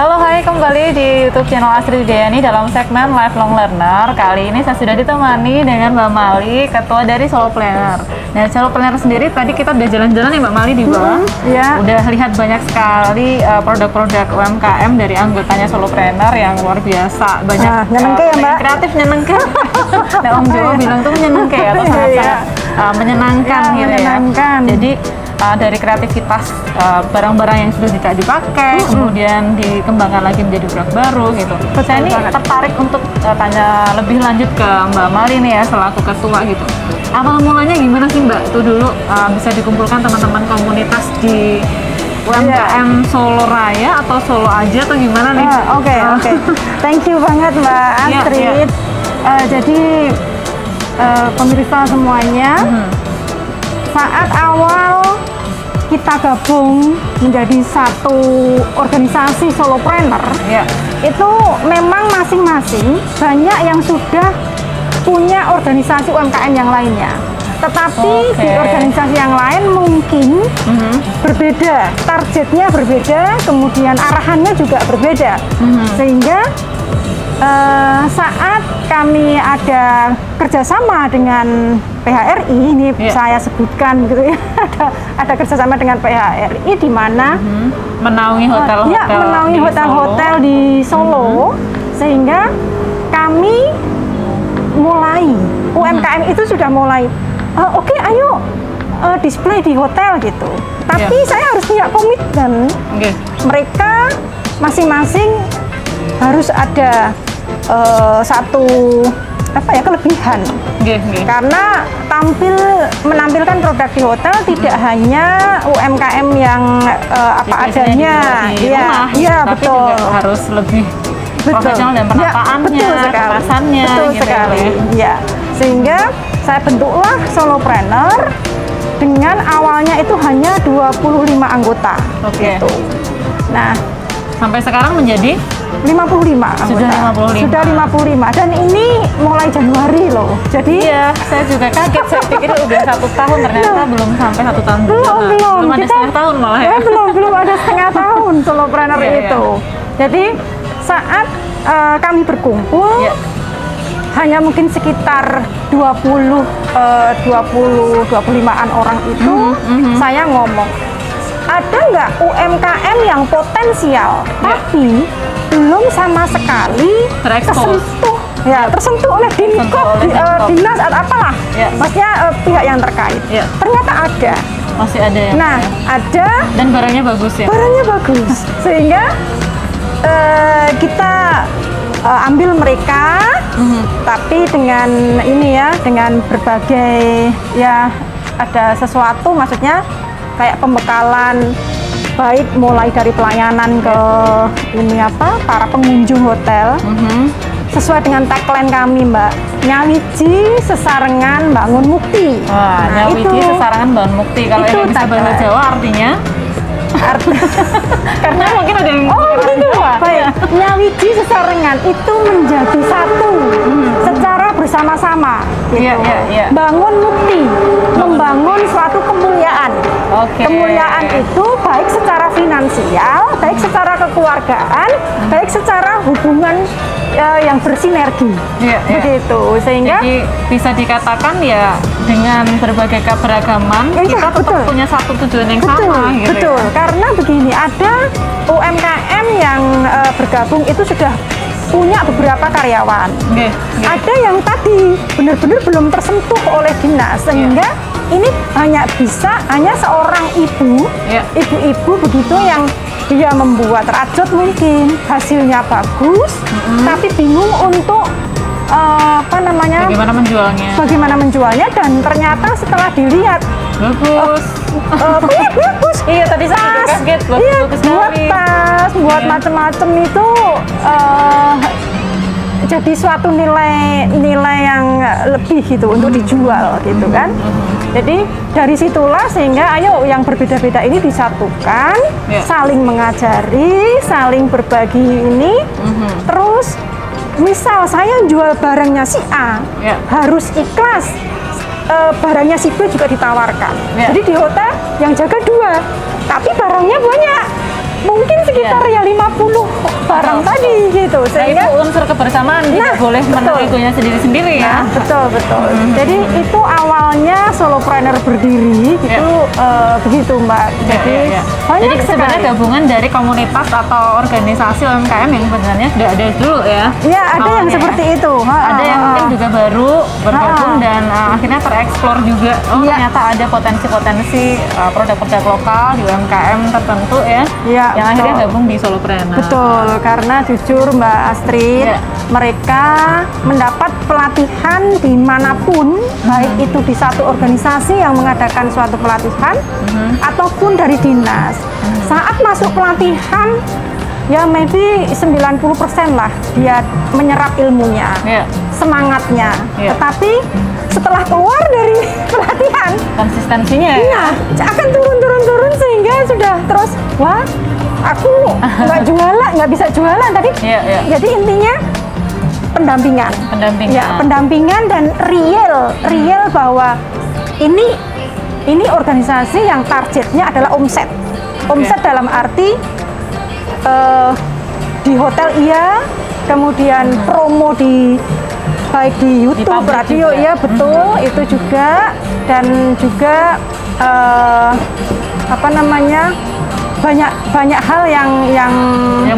Halo, hai, kembali di YouTube channel Astrid Widiayani dalam segmen Lifelong Learner. Kali ini saya sudah ditemani dengan Mbak Mali, ketua dari Solopreneur. Nah, Solopreneur sendiri tadi kita udah jalan-jalan ya Mbak Mali di bawah. Udah lihat banyak sekali produk-produk UMKM dari anggotanya Solopreneur yang luar biasa. Banyak nyenengke ya Mbak? Kreatif nyenengke. Nah, Om Jawa bilang tuh menyenengke atau sangat-sangat menyenangkan gitu ya. Jadi dari kreativitas barang-barang yang sudah tidak dipakai, kemudian dikembangkan lagi menjadi produk baru gitu. Saya ini tertarik untuk tanya lebih lanjut ke Mbak Mali nih ya, selaku ketua gitu. Awal mulanya gimana sih Mbak? Tuh dulu bisa dikumpulkan teman-teman komunitas di UMKM Solo Raya atau Solo aja atau gimana nih? Oke. Thank you banget Mbak Astrid. Jadi pemirsa semuanya, saat awal kita gabung menjadi satu organisasi Solopreneur, itu memang masing-masing banyak yang sudah punya organisasi UMKM yang lainnya. Tetapi di organisasi yang lain mungkin berbeda, targetnya berbeda, kemudian arahannya juga berbeda. Sehingga saat kami ada kerjasama dengan PHRI, ini saya sebutkan gitu ya, ada kerjasama dengan PHRI di mana menaungi hotel-hotel, menaungi hotel-hotel di Solo, sehingga kami mulai UMKM itu sudah mulai oke, ayo display di hotel gitu. Tapi saya harus punya komitmen, mereka masing-masing harus ada satu kelebihan, karena menampilkan produk di hotel tidak hanya UMKM yang adanya, tapi juga harus lebih profesional dan penataannya, kemasannya, sehingga saya bentuklah Solopreneur dengan awalnya itu hanya 25 anggota, gitu. Nah, sampai sekarang menjadi 55 anggota. Sudah 55 dan ini mulai Januari loh. Jadi saya juga kaget, saya pikir udah 1 tahun, ternyata belum sampai 1 tahun. Belum ada setengah tahun malah ya. Belum ada setengah tahun Solopreneur itu. Jadi saat kami berkumpul hanya mungkin sekitar 25-an orang itu, saya ngomong, ada nggak UMKM yang potensial tapi belum sama sekali tersentuh oleh dinas atau apalah, maksudnya pihak yang terkait. Ternyata ada, masih ada ya. Nah, ada, dan barangnya bagus ya. Barangnya bagus, sehingga kita ambil mereka, tapi dengan ini ya, dengan berbagai ada sesuatu, maksudnya kayak pembekalan, baik mulai dari pelayanan ke para pengunjung hotel, sesuai dengan tagline kami Mbak, nyawiji sesarengan bangun mukti. Nyawiji sesarengan bangun mukti, kalau yang bisa bahasa Jawa artinya karena mungkin ada yang baik, nyawiji sesarengan itu menjadi satu secara bersama-sama gitu. Bangun mukti, membangun suatu kemuliaan. Kemuliaan itu baik secara finansial, baik secara kekeluargaan, baik secara hubungan yang bersinergi, begitu. Sehingga jadi bisa dikatakan ya, dengan berbagai keberagaman kita tetap punya satu tujuan yang sama gitu. Betul, karena begini, ada UMKM yang bergabung itu sudah punya beberapa karyawan. Ada yang tadi benar-benar belum tersentuh oleh dinas, sehingga ini hanya seorang ibu-ibu begitu yang dia membuat rajut, mungkin hasilnya bagus, tapi bingung untuk bagaimana menjualnya, dan ternyata setelah dilihat bagus. Iya, tadi saya juga kaget, bagus buat tas, buat macam-macam itu jadi suatu nilai yang lebih gitu untuk dijual gitu kan. Jadi dari situlah sehingga ayo yang berbeda-beda ini disatukan, saling mengajari, saling berbagi ini. Terus misal saya jual barangnya si A, harus ikhlas barangnya si B juga ditawarkan. Jadi di hotel yang jaga 2, tapi barangnya banyak. mungkin sekitar ya 50 barang tadi gitu. Sehingga itu unsur kebersamaan tidak boleh menang egonya sendiri-sendiri ya. Betul. Jadi itu awalnya solopreneur berdiri gitu, begitu Mbak. Jadi banyak sebenarnya gabungan dari komunitas atau organisasi UMKM yang sebenarnya sudah ada dulu ya. Iya, ada yang seperti itu. Ada yang mungkin juga baru bergabung dan akhirnya tereksplor juga. Oh, ternyata ada potensi-potensi produk-produk lokal di UMKM tertentu ya. Yang akhirnya gabung di solopreneur. Betul, karena jujur Mbak Astrid, mereka mendapat pelatihan dimanapun, baik itu di satu organisasi yang mengadakan suatu pelatihan ataupun dari dinas. Saat masuk pelatihan, ya maybe 90% lah dia menyerap ilmunya, semangatnya. Tetapi setelah keluar dari pelatihan, konsistensinya akan turun sehingga sudah terus, wah aku nggak jualan, nggak bisa jualan tadi. Jadi intinya pendampingan dan real bahwa ini organisasi yang targetnya adalah omset dalam arti di hotel kemudian promo baik di YouTube, di radio juga. Betul, itu juga, dan juga banyak hal yang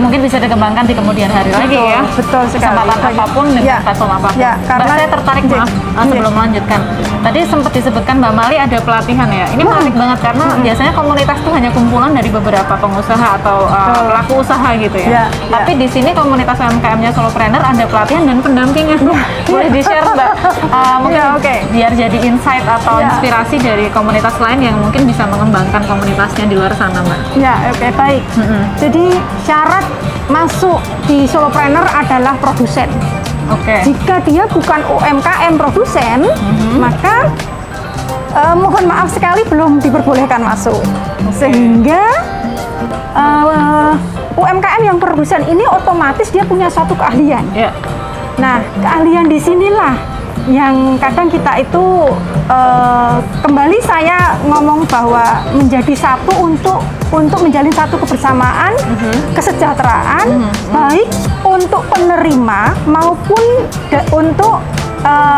mungkin bisa dikembangkan di kemudian hari lagi ya. Betul sekali. Kesempatan apapun dengan platform apapun. Karena saya tertarik sebelum melanjutkan. Tadi sempat disebutkan Mbak Mali ada pelatihan ya. Ini menarik banget karena biasanya komunitas itu hanya kumpulan dari beberapa pengusaha atau pelaku usaha gitu ya. Tapi di sini komunitas UMKM-nya solopreneur ada pelatihan dan pendampingan. Boleh di-share Mbak? Mungkin biar jadi insight atau inspirasi dari komunitas lain yang mungkin bisa mengembangkan komunitasnya di luar sana Mbak. Baik. Jadi syarat masuk di solopreneur adalah produsen. Jika dia bukan UMKM produsen, maka mohon maaf sekali belum diperbolehkan masuk. Sehingga UMKM yang produsen ini otomatis dia punya suatu keahlian. Nah, keahlian di sinilah yang kadang kita itu kembali saya ngomong bahwa menjadi satu untuk menjalin satu kebersamaan, kesejahteraan, baik untuk penerima maupun untuk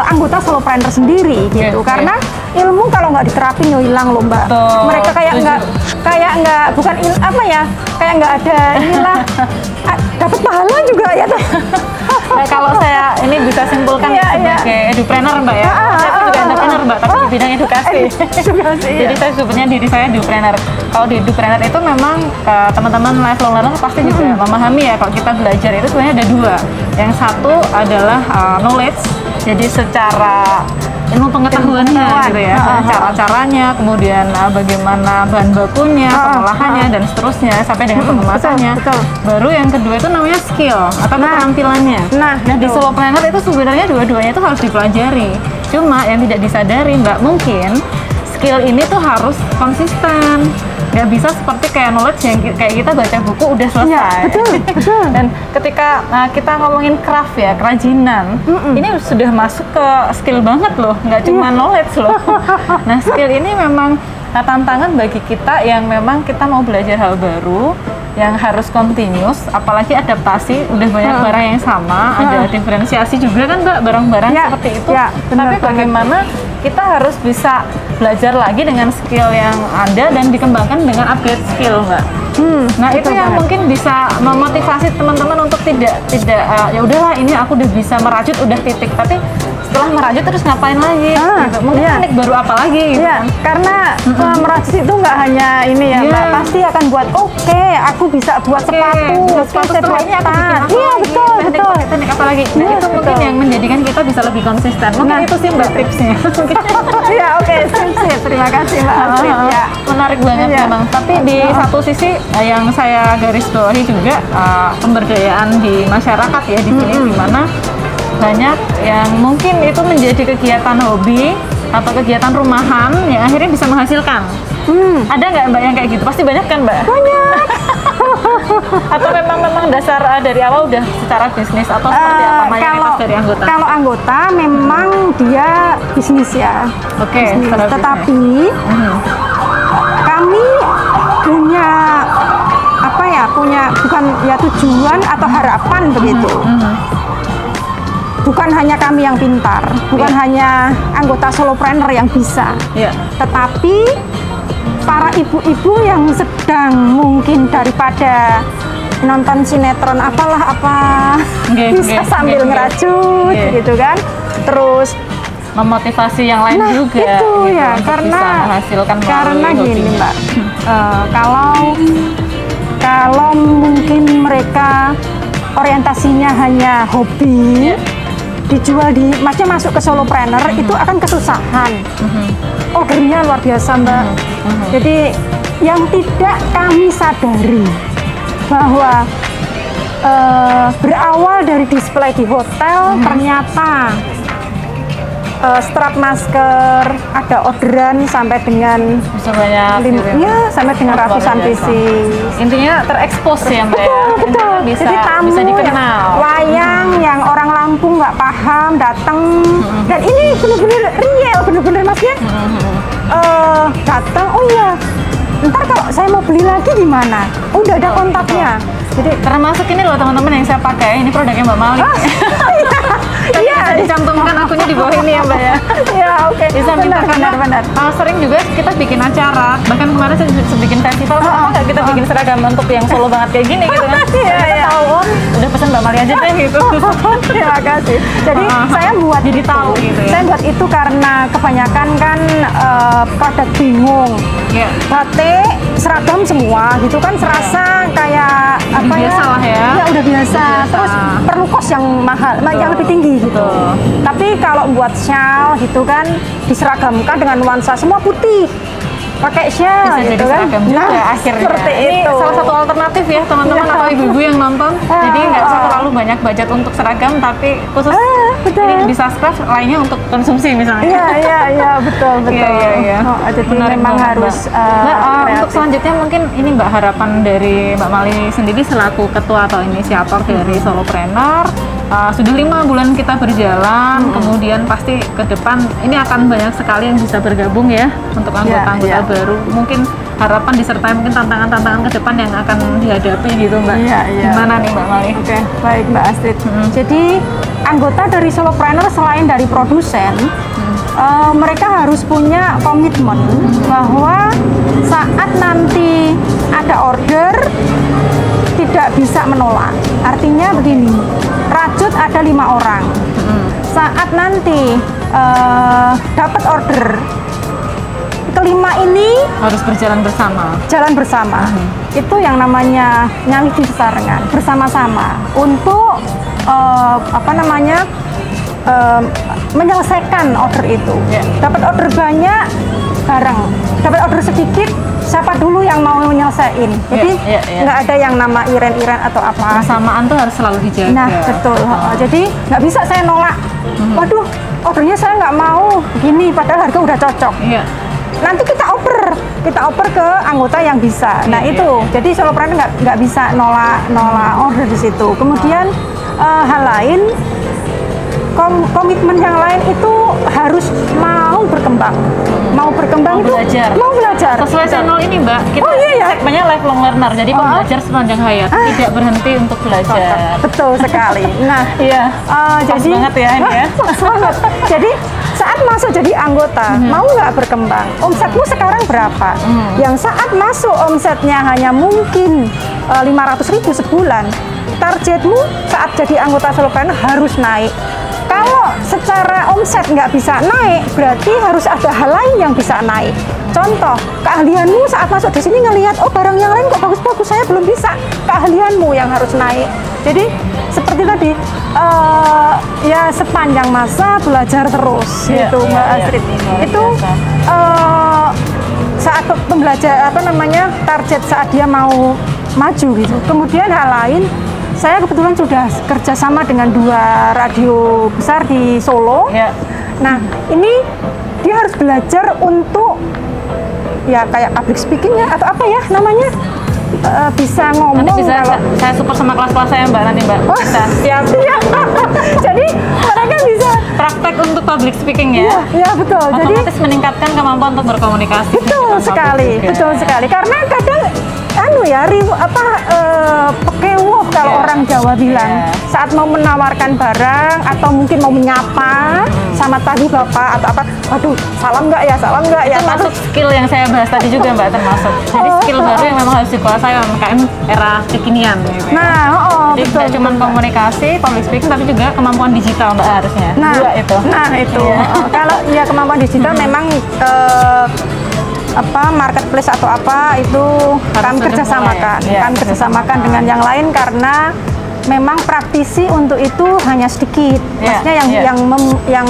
anggota solopreneur sendiri gitu. Karena ilmu kalau nggak diterapin ya hilang loh Mbak. Mereka kayak nggak bukan kayak nggak ada inilah dapat pahala juga ya tuh. Kalau saya ini bisa simpulkan sebagai edupreneur Mbak ya. Saya juga edupreneur Mbak, tapi di bidang edukasi. Jadi saya sebutnya diri saya edupreneur. Kalau di edupreneur itu memang teman-teman lifelong learner pasti juga memahami ya kalau kita belajar itu sebenarnya ada dua. Yang satu adalah knowledge, jadi secara ilmu pengetahuannya gitu ya, cara-caranya, kemudian bagaimana bahan bakunya, pengolahannya dan seterusnya sampai dengan pengemasannya. Baru yang kedua itu namanya skill atau keterampilannya. Nah di solopreneur itu sebenarnya dua-duanya itu harus dipelajari. Cuma yang tidak disadari Mbak, mungkin skill ini tuh harus konsisten. Nggak bisa seperti kayak knowledge yang kayak kita baca buku udah selesai. Betul. Dan ketika kita ngomongin craft ya, kerajinan, ini sudah masuk ke skill banget loh, nggak cuma knowledge loh. Nah skill ini memang tantangan bagi kita yang memang kita mau belajar hal baru, yang harus continuous, apalagi adaptasi, udah banyak barang yang sama, ada diferensiasi juga kan Mbak, barang-barang seperti itu. Tapi bagaimana kita harus bisa belajar lagi dengan skill yang ada dan dikembangkan dengan upgrade skill Mbak. Nah itu yang mungkin bisa memotivasi teman-teman untuk tidak ya udahlah ini aku udah bisa merajut udah titik, tapi setelah merajut terus ngapain lagi? Gitu. Mungkin teknik baru apa lagi? Gitu. Karena merajut itu nggak hanya ini ya Mbak, pasti akan buat aku bisa buat sepatu, setelah ini aku bikin apa? Betul. Teknik apa lagi? Nah itu mungkin yang menjadikan kita bisa lebih konsisten. Mungkin itu sih Mbak tipsnya. Sip. Terima kasih Mbak Astrid. Menarik banget memang. Tapi di satu sisi yang saya garis bawahi juga pemberdayaan di masyarakat ya di sini, di mana banyak yang mungkin itu menjadi kegiatan hobi atau kegiatan rumahan yang akhirnya bisa menghasilkan. Ada nggak Mbak yang kayak gitu? Pasti banyak kan Mbak? Banyak. Atau memang dasar dari awal udah secara bisnis atau seperti apa mayoritas dari anggota? Kalau anggota memang dia bisnis ya. Bisnis. Tetapi kami punya tujuan atau harapan begitu. Bukan hanya kami yang pintar, bukan hanya anggota solopreneur yang bisa, tetapi para ibu-ibu yang sedang mungkin daripada nonton sinetron bisa sambil ngerajut gitu kan, terus memotivasi yang lain juga itu gitu, ya karena gini Mbak, kalau mungkin mereka orientasinya hanya hobi, dijual maksudnya masuk ke solopreneur itu akan kesusahan. Ordernya luar biasa Mbak. Jadi yang tidak kami sadari bahwa berawal dari display di hotel, ternyata strap masker ada orderan sampai dengan sampai dengan ratusan pieces. Intinya terekspos ya Mbak. Betul. Jadi tamu bisa dikenal. Wayang yang orang Lampung nggak paham datang, dan ini bener-bener real, bener-bener maksudnya datang. Oh iya, ntar kalau saya mau beli lagi gimana? Udah ada kontaknya. Jadi termasuk ini loh teman-teman yang saya pakai, ini produknya Mbak Mali. Iya, dicantumkan akunnya di bawah ini ya Mbak ya. Iya, oke. Bisa minta benar. Sering juga kita bikin acara, bahkan kemarin saya bikin festival, kenapa nggak kita bikin seragam untuk yang solo banget kayak gini gitu kan? Iya. Tahu udah pesan Mbak Mali aja deh gitu. Terima kasih. Jadi saya buat jadi tahu gitu ya. Saya buat itu karena kebanyakan kan pada bingung. Batik seragam semua gitu kan, serasa kayak apa biasa lah ya. Ya udah biasa. Terus perlu kos yang mahal, yang lebih tinggi gitu. Tapi kalau buat shawl gitu kan diseragamkan dengan nuansa semua putih, pakai shawl bisa gitu kan. Akhirnya seperti ini itu salah satu alternatif ya teman-teman atau ibu-ibu yang nonton. Jadi nggak usah terlalu banyak budget untuk seragam, tapi khusus ini di subscribe lainnya untuk konsumsi misalnya. Iya betul. Jadi memang harus untuk selanjutnya mungkin ini Mbak, harapan dari Mbak Mali sendiri selaku ketua atau inisiator dari solopreneur. Sudah 5 bulan kita berjalan, kemudian pasti ke depan ini akan banyak sekali yang bisa bergabung ya untuk anggota-anggota baru. Mungkin harapan disertai mungkin tantangan-tantangan ke depan yang akan dihadapi gitu Mbak. Gimana nih Mbak Mali? Oke, baik Mbak Astrid. Jadi anggota dari solopreneur selain dari produsen, mereka harus punya komitmen bahwa saat nanti ada order tidak bisa menolak. Artinya begini, rajut ada 5 orang. Saat nanti dapat order kelima ini harus berjalan bersama. Jalan bersama. Itu yang namanya nyali di sesarengan, bersama-sama untuk menyelesaikan order itu. Dapat order banyak bareng, dapat order sedikit siapa dulu yang mau menyelesaikan. Jadi nggak ada yang nama iren-iren atau apa. Persamaan tuh harus selalu dijaga. Nah betul. Jadi nggak bisa saya nolak. Waduh, ordernya saya nggak mau gini, padahal harga udah cocok. Nanti kita oper ke anggota yang bisa. Nah itu, jadi solopreneur nggak bisa nolak order di situ. Kemudian hal lain, komitmen yang lain itu harus mau berkembang. Mau belajar. Sesuai channel ini Mbak, kita segmennya lifelong learner. Jadi pembelajar sepanjang hayat, tidak berhenti untuk belajar. Betul sekali. Nah, jadi banget ya ini ya. Banget. Jadi saat masuk jadi anggota, mau nggak berkembang? Omsetmu sekarang berapa? Yang saat masuk omsetnya hanya mungkin 500.000 sebulan. Targetmu saat jadi anggota solopreneur harus naik. Kalau secara omset nggak bisa naik, berarti harus ada hal lain yang bisa naik. Contoh, keahlianmu saat masuk di sini ngelihat, oh barang yang lain kok bagus-bagus, saya belum bisa. Keahlianmu yang harus naik. Jadi seperti tadi, ya sepanjang masa belajar terus, gitu Mbak Astrid. Itu saat pembelajar target saat dia mau maju gitu. Kemudian hal lain, saya kebetulan sudah kerjasama dengan 2 radio besar di Solo. Nah, ini dia harus belajar untuk ya kayak public speaking ya atau apa ya namanya, bisa ngomong. Nanti bisa saya support sama kelas-kelas saya Mbak nanti Mbak. Siap. Jadi mereka bisa praktek untuk public speaking ya. Iya betul. Otomatis meningkatkan kemampuan untuk berkomunikasi. Betul sekali. Karena kadang pekewuh kalau orang Jawa bilang. Saat mau menawarkan barang atau mungkin mau menyapa, selamat pagi Bapak atau apa, aduh salam nggak ya, itu masuk skill yang saya bahas tadi juga Mbak, termasuk jadi skill baru yang memang harus dikuasai UMKM era kekinian gitu ya. Jadi tidak cuma komunikasi, public speaking, tapi juga kemampuan digital Mbak harusnya. Itu kalau ya kemampuan digital memang marketplace atau apa itu kami kerjasamakan dengan yang lain karena memang praktisi untuk itu hanya sedikit. Maksudnya yang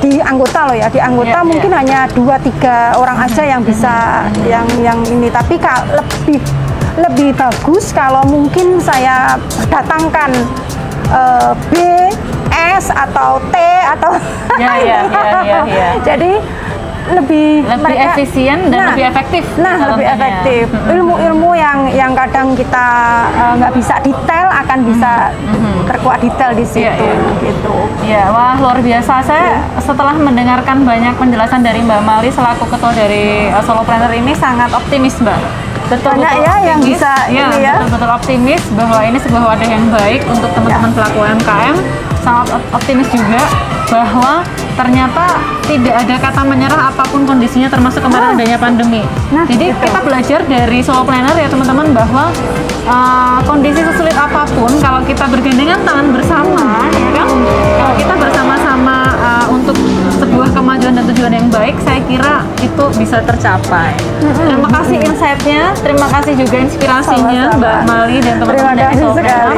di anggota loh ya, di anggota mungkin hanya 2-3 orang aja yang bisa yang ini, tapi lebih bagus kalau mungkin saya datangkan B, S atau T atau jadi lebih efisien dan lebih efektif. Lebih efektif. Ilmu-ilmu yang kadang kita nggak bisa detail akan bisa terkuat detail di situ. Gitu. Ya, wah luar biasa. Saya setelah mendengarkan banyak penjelasan dari Mbak Mali selaku ketua dari Solopreneur ini sangat optimis Mbak. Banyak ya yang bisa ini ya. Betul-betul optimis bahwa ini sebuah wadah yang baik untuk teman-teman pelaku UMKM. Sangat optimis juga bahwa ternyata tidak ada kata menyerah apapun kondisinya, termasuk kemarin adanya pandemi. Jadi kita belajar dari Solopreneur ya teman-teman bahwa kondisi sesulit apapun kalau kita bergandengan tangan bersama, ya kan? Kalau kita bersama-sama untuk sebuah kemajuan dan tujuan yang baik, saya kira itu bisa tercapai. Terima kasih insight-nya, terima kasih juga inspirasinya Mbak Mali dan teman-teman dari Solopreneur.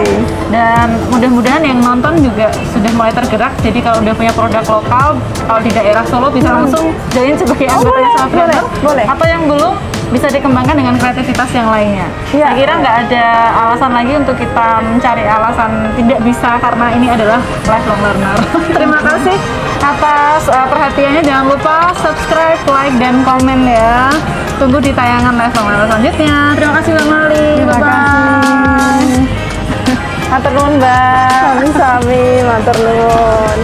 Dan mudah-mudahan yang nonton juga sudah mulai tergerak. Jadi kalau udah punya produk lokal, kalau di daerah Solo bisa langsung join sebagai anggota Solopreneur. Atau yang belum, bisa dikembangkan dengan kreativitas yang lainnya. Saya kira nggak ada alasan lagi untuk kita mencari alasan tidak bisa, karena ini adalah lifelong learner. Terima kasih atas perhatiannya. Jangan lupa subscribe, like, dan komen ya. Tunggu di tayangan lifelong learner selanjutnya. Terima kasih Mbak Mali. Terima kasih. Matur nuwun Mbak. Sami-sami, matur nuwun.